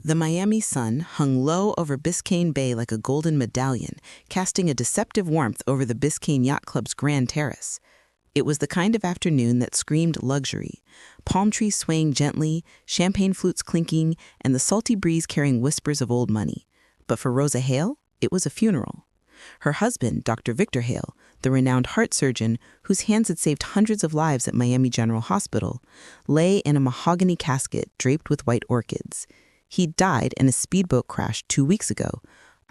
The Miami sun hung low over Biscayne Bay like a golden medallion, casting a deceptive warmth over the Biscayne Yacht Club's grand terrace. It was the kind of afternoon that screamed luxury, palm trees swaying gently, champagne flutes clinking, and the salty breeze carrying whispers of old money. But for Rosa Hale, it was a funeral. Her husband, Dr. Victor Hale, the renowned heart surgeon whose hands had saved hundreds of lives at Miami General Hospital, lay in a mahogany casket draped with white orchids. He died in a speedboat crash 2 weeks ago.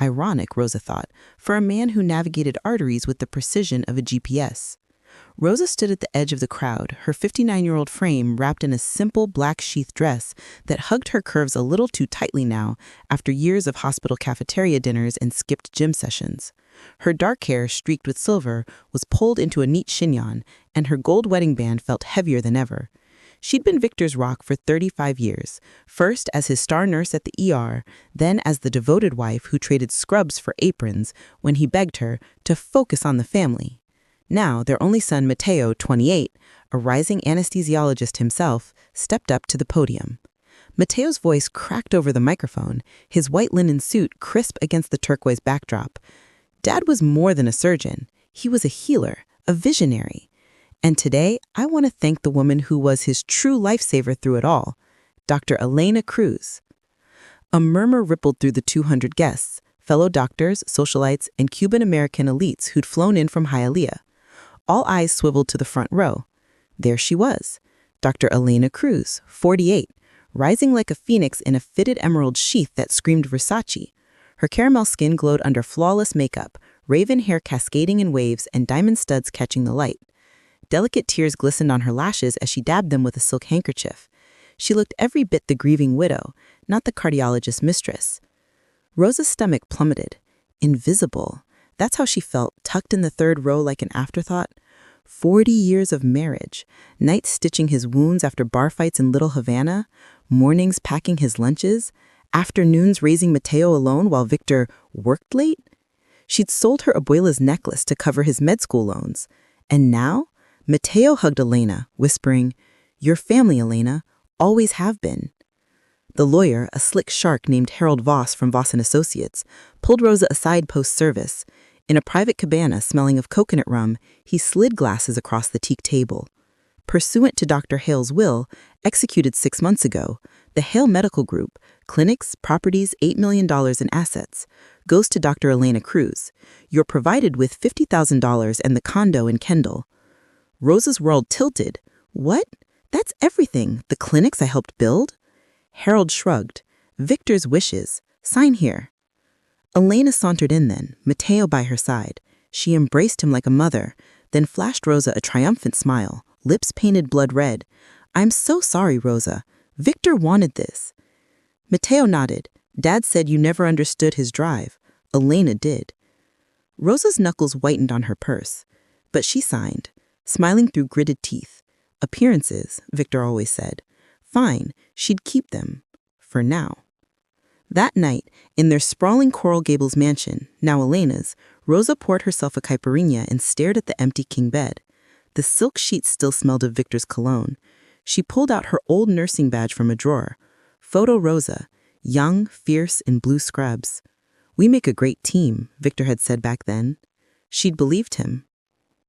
Ironic, Rosa thought, for a man who navigated arteries with the precision of a GPS. Rosa stood at the edge of the crowd, her 59-year-old frame wrapped in a simple black sheath dress that hugged her curves a little too tightly now after years of hospital cafeteria dinners and skipped gym sessions. Her dark hair, streaked with silver, was pulled into a neat chignon, and her gold wedding band felt heavier than ever. She'd been Victor's rock for 35 years, first as his star nurse at the ER, then as the devoted wife who traded scrubs for aprons when he begged her to focus on the family. Now, their only son, Mateo, 28, a rising anesthesiologist himself, stepped up to the podium. Mateo's voice cracked over the microphone, his white linen suit crisp against the turquoise backdrop. Dad was more than a surgeon. He was a healer, a visionary. And today, I want to thank the woman who was his true lifesaver through it all, Dr. Elena Cruz. A murmur rippled through the 200 guests, fellow doctors, socialites, and Cuban-American elites who'd flown in from Hialeah. All eyes swiveled to the front row. There she was, Dr. Elena Cruz, 48, rising like a phoenix in a fitted emerald sheath that screamed Versace. Her caramel skin glowed under flawless makeup, raven hair cascading in waves and diamond studs catching the light. Delicate tears glistened on her lashes as she dabbed them with a silk handkerchief. She looked every bit the grieving widow, not the cardiologist's mistress. Rosa's stomach plummeted. Invisible. That's how she felt, tucked in the third row like an afterthought. 40 years of marriage, nights stitching his wounds after bar fights in Little Havana, mornings packing his lunches, afternoons raising Mateo alone while Victor worked late. She'd sold her abuela's necklace to cover his med school loans. And now, Mateo hugged Elena, whispering, "Your family, Elena, always have been." The lawyer, a slick shark named Harold Voss from Voss & Associates, pulled Rosa aside post-service. In a private cabana smelling of coconut rum, he slid glasses across the teak table. Pursuant to Dr. Hale's will, executed 6 months ago, the Hale Medical Group, clinics, properties, $8 million in assets, goes to Dr. Elena Cruz. You're provided with $50,000 and the condo in Kendall. Rosa's world tilted. What? That's everything. The clinics I helped build? Harold shrugged. Victor's wishes. Sign here. Elena sauntered in then, Mateo by her side. She embraced him like a mother, then flashed Rosa a triumphant smile, lips painted blood red. "I'm so sorry, Rosa. Victor wanted this." Mateo nodded. Dad said you never understood his drive. Elena did. Rosa's knuckles whitened on her purse, but she signed, smiling through gritted teeth. Appearances, Victor always said. Fine, she'd keep them. For now. That night, in their sprawling Coral Gables mansion, now Elena's, Rosa poured herself a caipirinha and stared at the empty king bed. The silk sheets still smelled of Victor's cologne. She pulled out her old nursing badge from a drawer. Photo Rosa, young, fierce, in blue scrubs. "We make a great team," Victor had said back then. She'd believed him.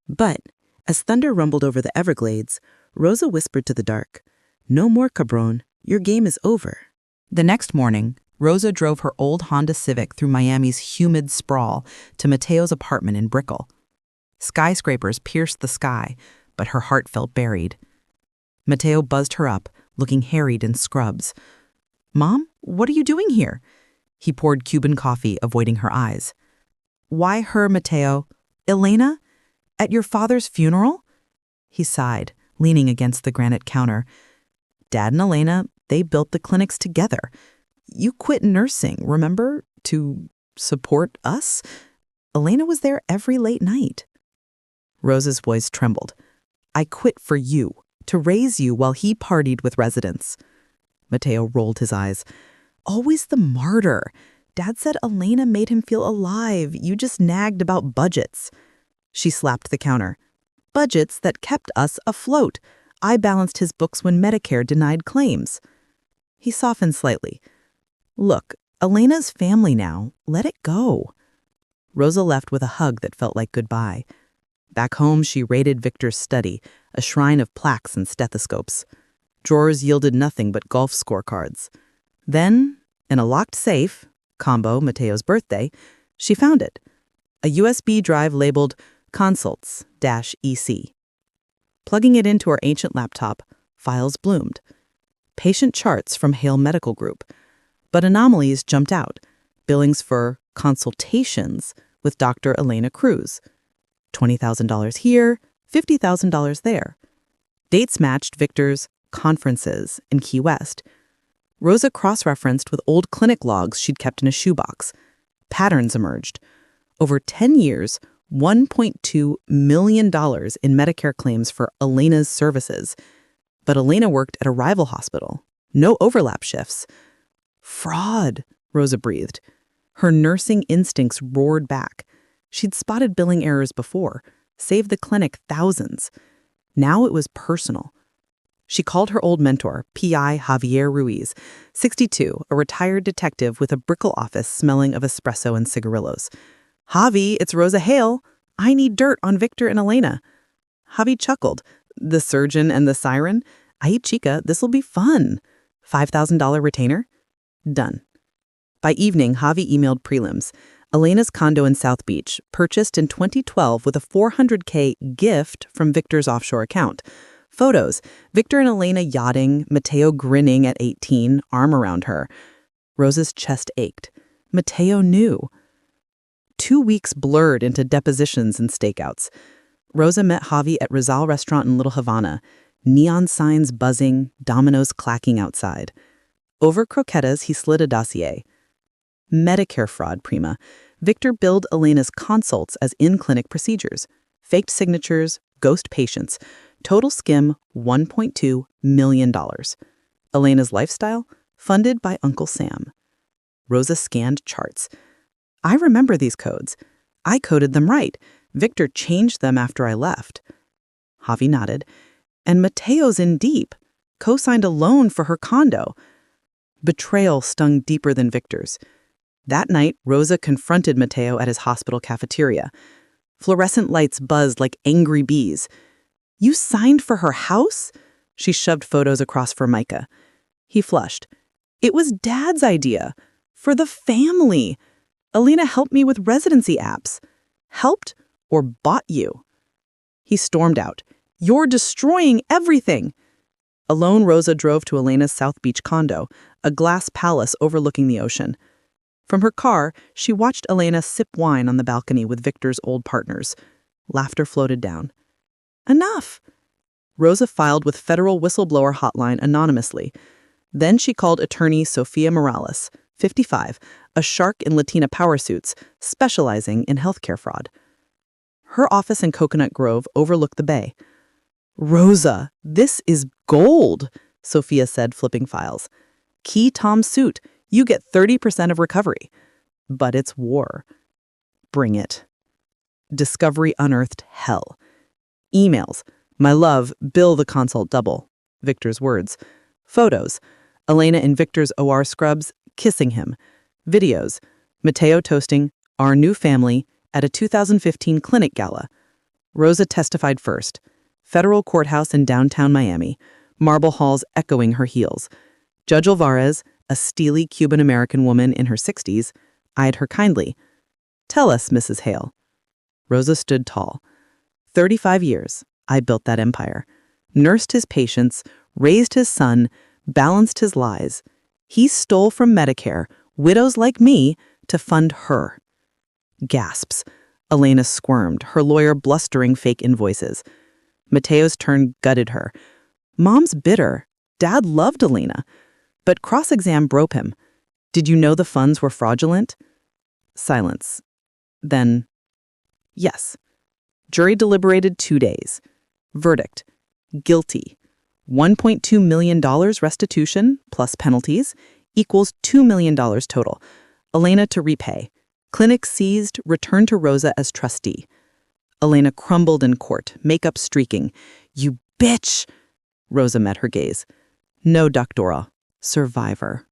But, as thunder rumbled over the Everglades, Rosa whispered to the dark, "No more, cabron. Your game is over." The next morning, Rosa drove her old Honda Civic through Miami's humid sprawl to Mateo's apartment in Brickell. Skyscrapers pierced the sky, but her heart felt buried. Mateo buzzed her up, looking harried in scrubs. "Mom, what are you doing here?" He poured Cuban coffee, avoiding her eyes. "Why her, Mateo? Elena? At your father's funeral?" He sighed, leaning against the granite counter. "Dad and Elena, they built the clinics together. You quit nursing, remember? To support us? Elena was there every late night." Rosa's voice trembled. "I quit for you, to raise you while he partied with residents." Mateo rolled his eyes. "Always the martyr. Dad said Elena made him feel alive. You just nagged about budgets." She slapped the counter. "Budgets that kept us afloat. I balanced his books when Medicare denied claims." He softened slightly. Look, Elena's family now. Let it go. Rosa left with a hug that felt like goodbye. Back home, she raided Victor's study, a shrine of plaques and stethoscopes. Drawers yielded nothing but golf scorecards. Then, in a locked safe, combo Mateo's birthday, she found it. A USB drive labeled Consults-EC. Plugging it into her ancient laptop, files bloomed. Patient charts from Hale Medical Group. But anomalies jumped out. Billings for consultations with Dr. Elena Cruz. $20,000 here, $50,000 there. Dates matched Victor's conferences in Key West. Rosa cross-referenced with old clinic logs she'd kept in a shoebox. Patterns emerged. Over 10 years, $1.2 million in Medicare claims for Elena's services. But Elena worked at a rival hospital. No overlap shifts. Fraud, Rosa breathed. Her nursing instincts roared back. She'd spotted billing errors before, saved the clinic thousands. Now it was personal. She called her old mentor, PI Javier Ruiz, 62, a retired detective with a Brickell office smelling of espresso and cigarillos. "Javi, it's Rosa Hale. I need dirt on Victor and Elena." Javi chuckled. "The surgeon and the siren? Ay, chica, this'll be fun. $5,000 retainer?" Done. By evening, Javi emailed prelims. Elena's condo in South Beach, purchased in 2012 with a $400K gift from Victor's offshore account. Photos, Victor and Elena yachting, Mateo grinning at 18, arm around her. Rosa's chest ached. Mateo knew. 2 weeks blurred into depositions and stakeouts. Rosa met Javi at Rizal Restaurant in Little Havana. Neon signs buzzing, dominoes clacking outside. Over croquetas, he slid a dossier. Medicare fraud, prima. Victor billed Elena's consults as in-clinic procedures. Faked signatures, ghost patients. Total skim, $1.2 million. Elena's lifestyle, funded by Uncle Sam. Rosa scanned charts. "I remember these codes. I coded them right. Victor changed them after I left." Javi nodded. "And Mateo's in deep. Co-signed a loan for her condo." Betrayal stung deeper than Victor's. That night, Rosa confronted Mateo at his hospital cafeteria. Fluorescent lights buzzed like angry bees. "You signed for her house?" She shoved photos across for Micah. He flushed. "It was Dad's idea. For the family. Elena helped me with residency apps." "Helped or bought you?" He stormed out. "You're destroying everything." Alone, Rosa drove to Elena's South Beach condo, a glass palace overlooking the ocean. From her car, she watched Elena sip wine on the balcony with Victor's old partners. Laughter floated down. "Enough!" Rosa filed with federal whistleblower hotline anonymously. Then she called attorney Sofia Morales, 55, a shark in Latina power suits, specializing in healthcare fraud. Her office in Coconut Grove overlooked the bay. "Rosa, this is gold," Sophia said, flipping files. "Key Tom suit. You get 30% of recovery." "But it's war." "Bring it." Discovery unearthed hell. Emails. "My love, bill the consult double." Victor's words. Photos. Elena in Victor's OR scrubs, kissing him. Videos. Mateo toasting "Our new family" at a 2015 clinic gala. Rosa testified first. Federal courthouse in downtown Miami. Marble halls echoing her heels. Judge Alvarez, a steely Cuban-American woman in her 60s, eyed her kindly. "Tell us, Mrs. Hale." Rosa stood tall. 35 years, I built that empire. Nursed his patients, raised his son, balanced his lies. He stole from Medicare, widows like me, to fund her. Gasps. Elena squirmed, her lawyer blustering fake invoices. Mateo's turn gutted her. "Mom's bitter. Dad loved Elena." But cross-exam broke him. "Did you know the funds were fraudulent?" Silence. Then, yes. Jury deliberated 2 days. Verdict: guilty. $1.2 million restitution, plus penalties, equals $2 million total. Elena to repay. Clinic seized, returned to Rosa as trustee. Elena crumbled in court, makeup streaking. "You bitch!" Rosa met her gaze. No doctora. Survivor.